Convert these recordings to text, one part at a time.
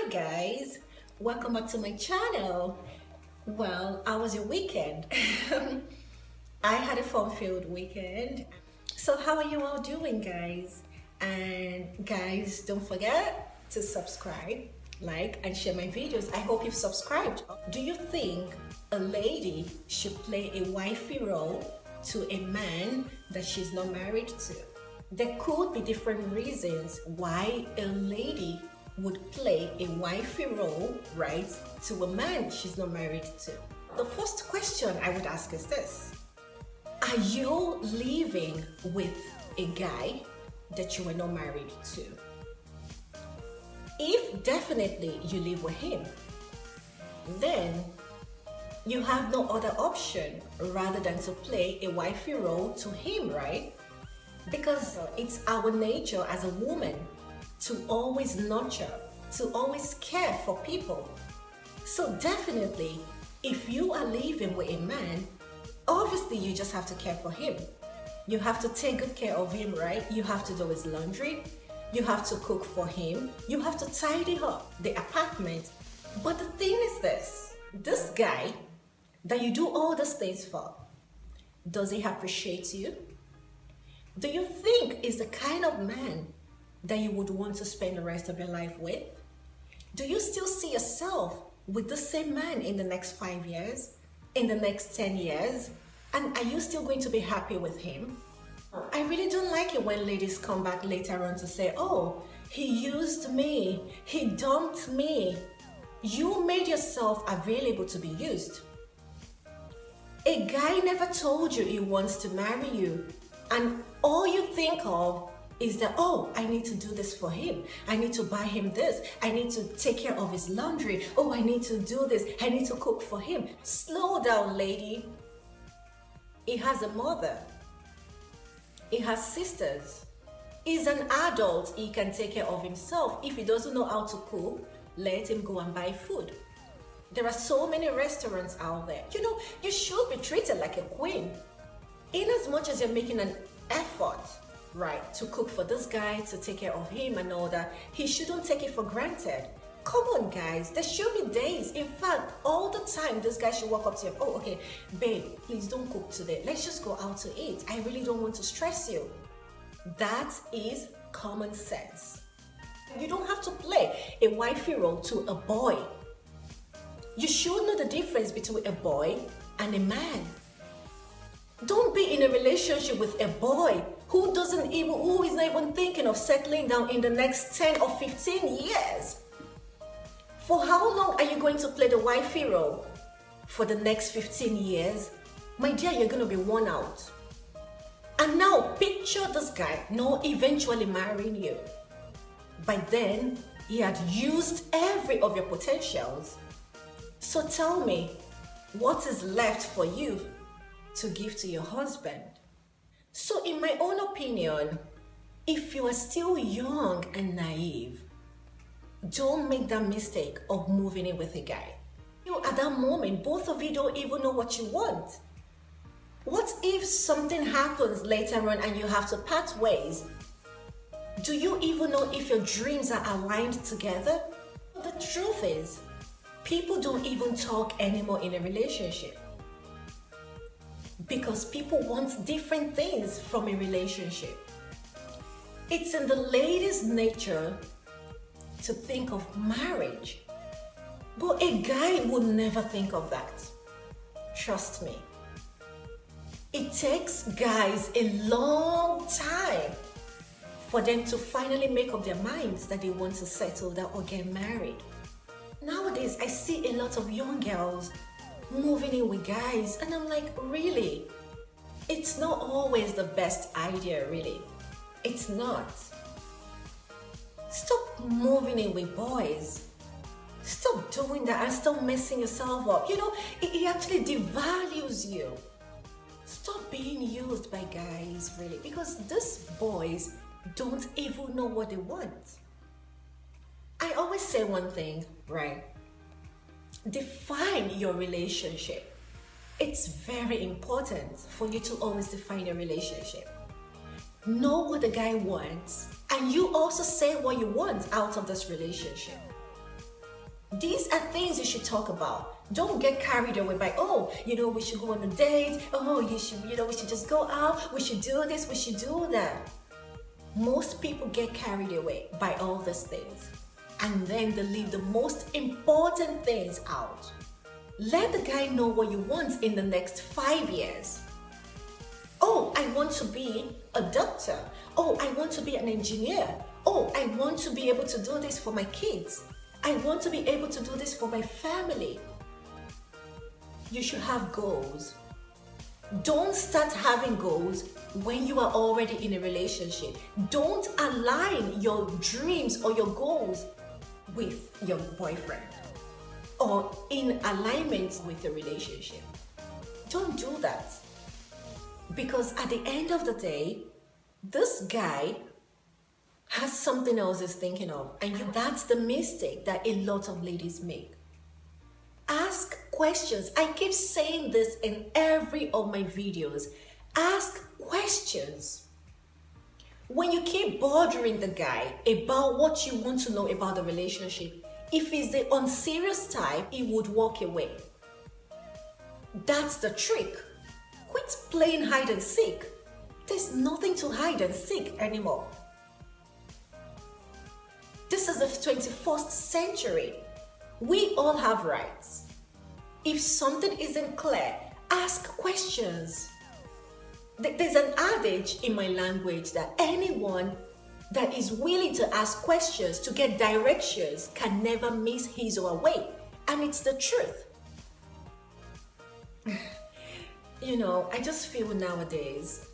guys, welcome back to my channel. Well, how was your weekend? I had a fun-filled weekend. So how are you all doing, guys? And guys, don't forget to subscribe, like, and share my videos. I hope you've subscribed. Do you think a lady should play a wifey role to a man that she's not married to? There could be different reasons why a lady would play a wifey role, right, to a man she's not married to. The first question I would ask is this: are you living with a guy that you were not married to? If definitely you live with him, then you have no other option rather than to play a wifey role to him, right? Because it's our nature as a woman to always nurture, to always care for people. So definitely, if you are living with a man, obviously you just have to care for him. You have to take good care of him, right? You have to do his laundry, you have to cook for him, you have to tidy up the apartment. But the thing is this guy that you do all those things for, does he appreciate you? Do you think is the kind of man that you would want to spend the rest of your life with? Do you still see yourself with the same man in the next 5 years, in the next 10 years? And are you still going to be happy with him? I really don't like it when ladies come back later on to say, oh, he used me, he dumped me. You made yourself available to be used. A guy never told you he wants to marry you, and all you think of is that, oh, I need to do this for him. I need to buy him this. I need to take care of his laundry. Oh, I need to do this. I need to cook for him. Slow down, lady. He has a mother. He has sisters. He's an adult. He can take care of himself. If he doesn't know how to cook, let him go and buy food. There are so many restaurants out there. You know, you should be treated like a queen. In as much as you're making an effort, right, to cook for this guy, to take care of him and all that, he shouldn't take it for granted. Come on, guys, there should be days, in fact, all the time, this guy should walk up to you, oh, okay, babe, please don't cook today. Let's just go out to eat. I really don't want to stress you. That is common sense. You don't have to play a wifey role to a boy. You should know the difference between a boy and a man. Don't be in a relationship with a boy who is not even thinking of settling down in the next 10 or 15 years. For how long are you going to play the wifey role? For the next 15 years? My dear, you're going to be worn out. And now picture this guy not eventually marrying you. By then, he had used every of your potentials. So tell me, what is left for you to give to your husband? So in my own opinion, if you are still young and naive, don't make that mistake of moving in with a guy. At that moment, both of you don't even know what you want. What if something happens later on and you have to part ways? Do you even know if your dreams are aligned together? The truth is, people don't even talk anymore in a relationship because people want different things from a relationship. It's in the lady's nature to think of marriage, but a guy would never think of that. Trust me. It takes guys a long time for them to finally make up their minds that they want to settle down or get married. Nowadays, I see a lot of young girls moving in with guys, and I'm like, really? It's not always the best idea, really. It's not. Stop moving in with boys. Stop doing that and stop messing yourself up. You know, it actually devalues you. Stop being used by guys, really, because these boys don't even know what they want. I always say one thing, right? Define your relationship. It's very important for you to always define your relationship. Know what the guy wants, and you also say what you want out of this relationship. These are things you should talk about. Don't get carried away by, oh, we should go on a date. Oh, we should just go out. We should do this. We should do that. Most people get carried away by all these things. And then they leave the most important things out. Let the guy know what you want in the next 5 years. Oh, I want to be a doctor. Oh, I want to be an engineer. Oh, I want to be able to do this for my kids. I want to be able to do this for my family. You should have goals. Don't start having goals when you are already in a relationship. Don't align your dreams or your goals with your boyfriend or in alignment with the relationship. Don't do that. Because at the end of the day, this guy has something else he's thinking of, and that's the mistake that a lot of ladies make. Ask questions. I keep saying this in every of my videos. Ask questions. When you keep bothering the guy about what you want to know about the relationship, if he's the unserious type, he would walk away. That's the trick. Quit playing hide and seek. There's nothing to hide and seek anymore. This is the 21st century. We all have rights. If something isn't clear, ask questions. There's an adage in my language that anyone that is willing to ask questions to get directions can never miss his or her way. And it's the truth. I just feel nowadays,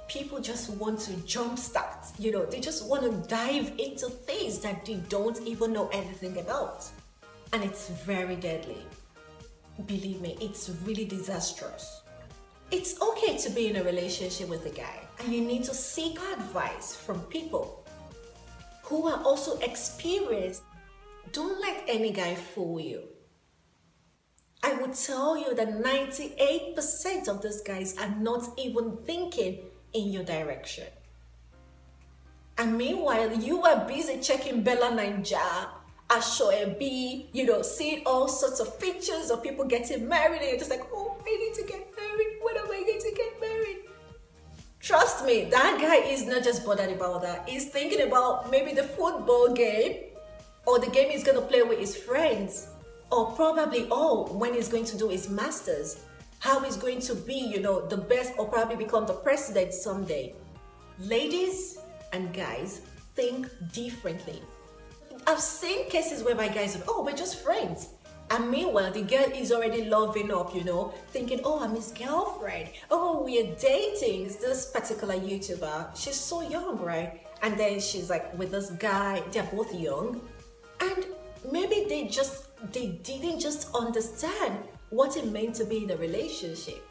people just want to jumpstart. They just want to dive into things that they don't even know anything about. And it's very deadly. Believe me, it's really disastrous. It's okay to be in a relationship with a guy, and you need to seek advice from people who are also experienced. Don't let any guy fool you. I would tell you that 98% of these guys are not even thinking in your direction. And meanwhile, you are busy checking Bella Ninja, Ashoebi, seeing all sorts of pictures of people getting married, and you're just like, oh, I need to get married. When am I going to get married? Trust me, that guy is not just bothered about that. He's thinking about maybe the football game or the game he's going to play with his friends, or probably, when he's going to do his masters, how he's going to be, the best, or probably become the president someday. Ladies and guys think differently. I've seen cases whereby guys are, we're just friends. And meanwhile, the girl is already loving up, thinking, I'm his girlfriend. Oh, we are dating. It's this particular YouTuber. She's so young, right? And then she's like with this guy. They're both young. And maybe they didn't just understand what it meant to be in a relationship.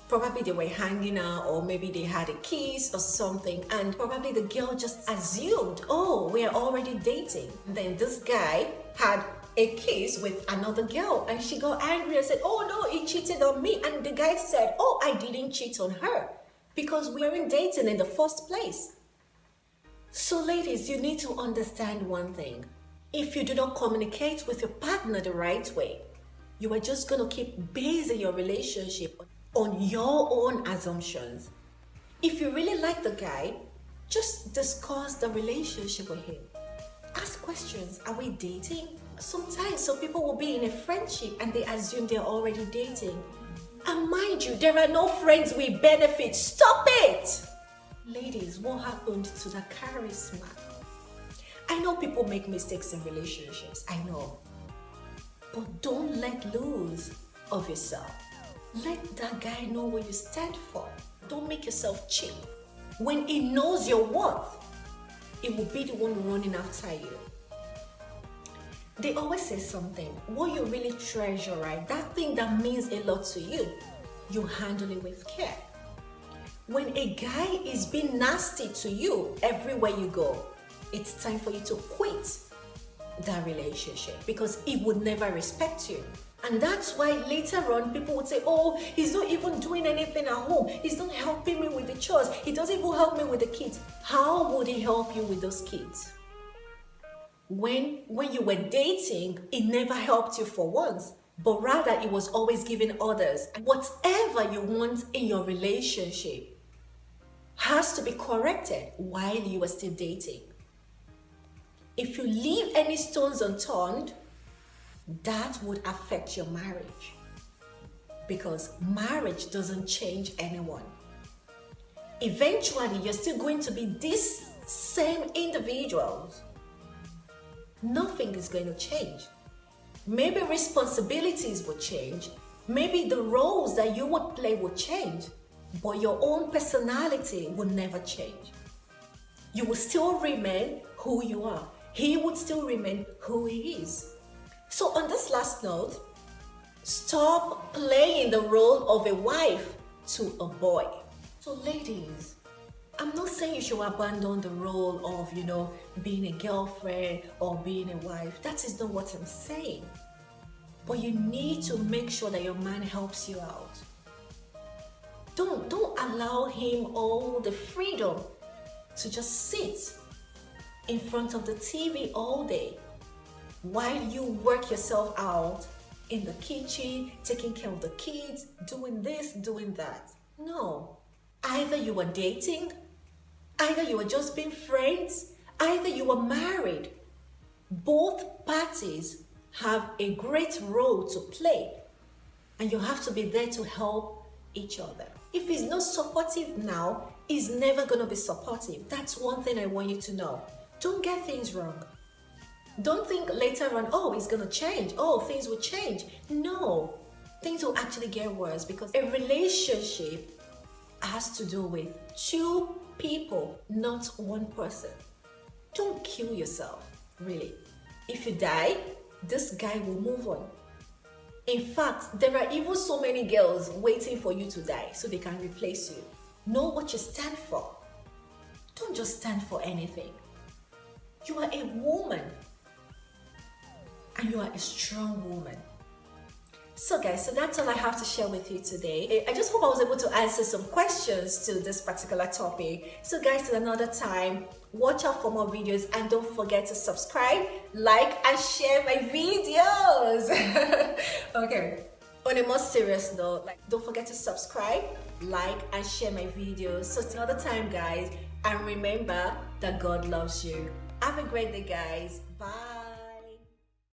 Probably they were hanging out, or maybe they had a kiss or something, and probably the girl just assumed, we're already dating. Then this guy had a kiss with another girl, and she got angry and said, oh no, he cheated on me. And the guy said, I didn't cheat on her because we weren't dating in the first place. So ladies, you need to understand one thing. If you do not communicate with your partner the right way, you are just going to keep basing your relationship on your own assumptions. If you really like the guy, just discuss the relationship with him. Ask questions. Are we dating? Sometimes some people will be in a friendship and they assume they're already dating. And mind you, there are no friends with benefits. Stop it! Ladies, what happened to the charisma? I know people make mistakes in relationships, I know. But don't let loose of yourself. Let that guy know what you stand for. Don't make yourself cheap. When he knows your worth, he will be the one running after you. They always say something, what you really treasure, right? That thing that means a lot to you, you handle it with care. When a guy is being nasty to you everywhere you go, it's time for you to quit that relationship, because he would never respect you. And that's why later on people would say, he's not even doing anything at home. He's not helping me with the chores. He doesn't even help me with the kids. How would he help you with those kids? when you were dating, it never helped you for once, but rather it was always giving others. Whatever you want in your relationship has to be corrected while you are still dating. If you leave any stones unturned, that would affect your marriage, because marriage doesn't change anyone. Eventually, you're still going to be these same individuals. Nothing is going to change. Maybe responsibilities will change. Maybe the roles that you would play will change, but your own personality will never change. You will still remain who you are. He would still remain who he is. So on this last note, stop playing the role of a wife to a boy. So ladies, I'm not saying you should abandon the role of, being a girlfriend or being a wife. That is not what I'm saying. But you need to make sure that your man helps you out. Don't allow him all the freedom to just sit in front of the TV all day while you work yourself out in the kitchen, taking care of the kids, doing this, doing that. No. Either you are dating, either you are just being friends, either you are married. Both parties have a great role to play, and you have to be there to help each other. If he's not supportive now, he's never going to be supportive. That's one thing I want you to know. Don't get things wrong. Don't think later on, oh, it's going to change. Oh, things will change. No, things will actually get worse, because a relationship has to do with two people, not one person. Don't kill yourself, really. If you die, this guy will move on. In fact, there are even so many girls waiting for you to die so they can replace you. Know what you stand for. Don't just stand for anything. You are a woman, and you are a strong woman. So guys, so that's all I have to share with you today. I just hope I was able to answer some questions to this particular topic. So guys, till another time, watch out for more videos, and don't forget to subscribe, like, and share my videos. Okay, on a more serious note, don't forget to subscribe, like, and share my videos. So till another time, guys, and remember that God loves you. Have a great day, guys.